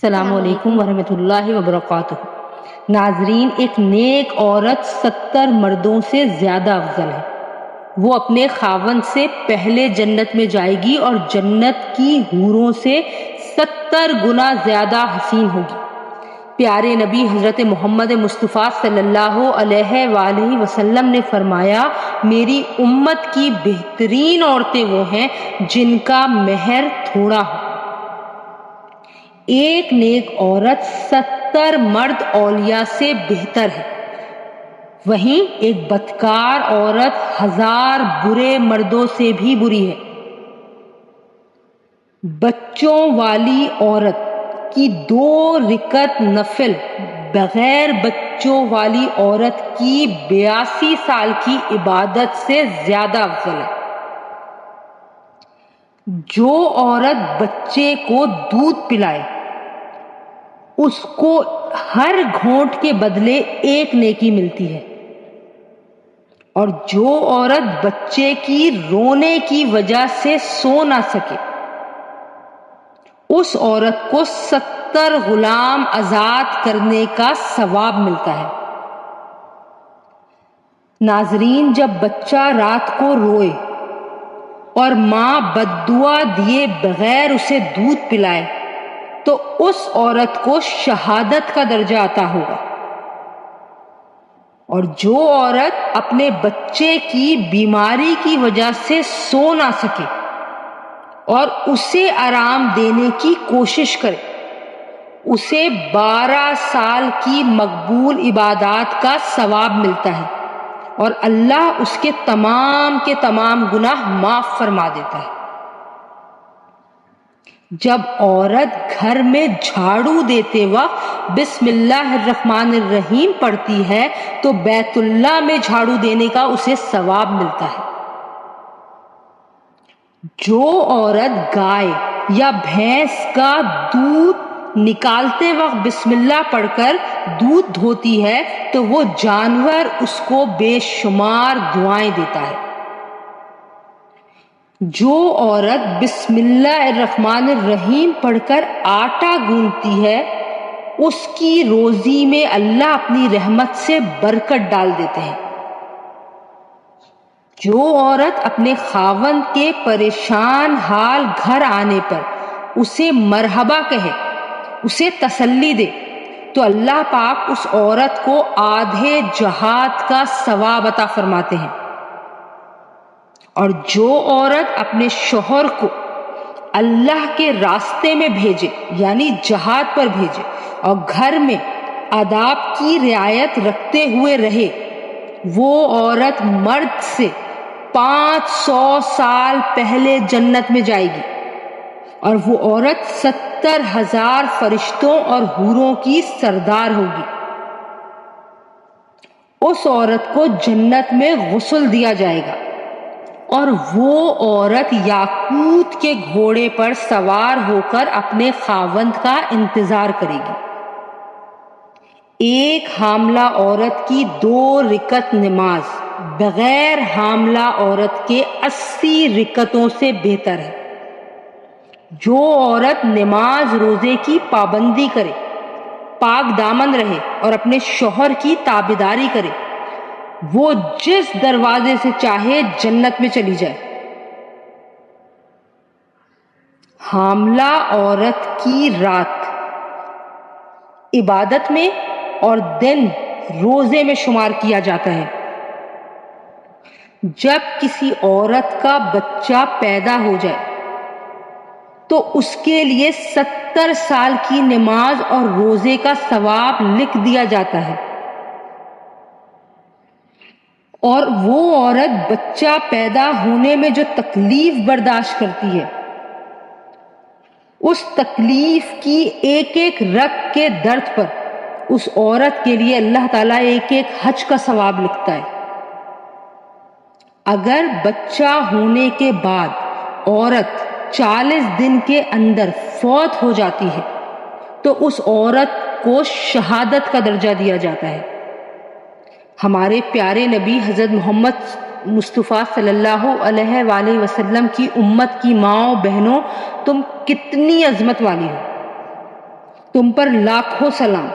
السلام علیکم ورحمۃ اللہ وبرکاتہ۔ ناظرین، ایک نیک عورت 70 مردوں سے زیادہ افضل ہے۔ وہ اپنے خاوند سے پہلے جنت میں جائے گی اور جنت کی حوروں سے 70 گنا زیادہ حسین ہوگی۔ پیارے نبی حضرت محمد مصطفیٰ صلی اللہ علیہ وآلہ وسلم نے فرمایا، میری امت کی بہترین عورتیں وہ ہیں جن کا مہر تھوڑا ہو۔ ایک نیک عورت 70 مرد اولیاء سے بہتر ہے، وہیں ایک بدکار عورت 1000 برے مردوں سے بھی بری ہے۔ بچوں والی عورت کی 2 رکعت نفل بغیر بچوں والی عورت کی 82 سال کی عبادت سے زیادہ افضل ہے۔ جو عورت بچے کو دودھ پلائے اس کو ہر گھونٹ کے بدلے 1 نیکی ملتی ہے، اور جو عورت بچے کی رونے کی وجہ سے سو نہ سکے اس عورت کو 70 غلام آزاد کرنے کا ثواب ملتا ہے۔ ناظرین، جب بچہ رات کو روئے اور ماں بددعا دیے بغیر اسے دودھ پلائے تو اس عورت کو شہادت کا درجہ عطا ہوگا، اور جو عورت اپنے بچے کی بیماری کی وجہ سے سو نہ سکے اور اسے آرام دینے کی کوشش کرے اسے 12 سال کی مقبول عبادات کا ثواب ملتا ہے، اور اللہ اس کے تمام گناہ معاف فرما دیتا ہے۔ جب عورت گھر میں جھاڑو دیتے وقت بسم اللہ الرحمن الرحیم پڑھتی ہے تو بیت اللہ میں جھاڑو دینے کا اسے ثواب ملتا ہے۔ جو عورت گائے یا بھینس کا دودھ نکالتے وقت بسم اللہ پڑھ کر دودھ دھوتی ہے تو وہ جانور اس کو بے شمار دعائیں دیتا ہے۔ جو عورت بسم اللہ الرحمن الرحیم پڑھ کر آٹا گوندتی ہے اس کی روزی میں اللہ اپنی رحمت سے برکت ڈال دیتے ہیں۔ جو عورت اپنے خاوند کے پریشان حال گھر آنے پر اسے مرحبا کہے، اسے تسلی دے تو اللہ پاک اس عورت کو آدھے جہاد کا ثواب عطا فرماتے ہیں۔ اور جو عورت اپنے شوہر کو اللہ کے راستے میں بھیجے یعنی جہاد پر بھیجے اور گھر میں آداب کی رعایت رکھتے ہوئے رہے، وہ عورت مرد سے 500 سال پہلے جنت میں جائے گی، اور وہ عورت 70,000 فرشتوں اور حوروں کی سردار ہوگی۔ اس عورت کو جنت میں غسل دیا جائے گا، اور وہ عورت یاقوت کے گھوڑے پر سوار ہو کر اپنے خاوند کا انتظار کرے گی۔ ایک حاملہ عورت کی 2 رکعت نماز بغیر حاملہ عورت کے 80 رکعتوں سے بہتر ہے۔ جو عورت نماز روزے کی پابندی کرے، پاک دامن رہے اور اپنے شوہر کی تابعداری کرے، وہ جس دروازے سے چاہے جنت میں چلی جائے۔ حاملہ عورت کی رات عبادت میں اور دن روزے میں شمار کیا جاتا ہے۔ جب کسی عورت کا بچہ پیدا ہو جائے تو اس کے لیے 70 سال کی نماز اور روزے کا ثواب لکھ دیا جاتا ہے، اور وہ عورت بچہ پیدا ہونے میں جو تکلیف برداشت کرتی ہے اس تکلیف کی ایک رگ کے درد پر اس عورت کے لیے اللہ تعالیٰ ایک حج کا ثواب لکھتا ہے۔ اگر بچہ ہونے کے بعد عورت 40 دن کے اندر فوت ہو جاتی ہے تو اس عورت کو شہادت کا درجہ دیا جاتا ہے۔ ہمارے پیارے نبی حضرت محمد مصطفیٰ صلی اللہ علیہ وآلہ وسلم کی امت کی ماؤں بہنوں، تم کتنی عظمت والی ہو! تم پر لاکھوں سلام۔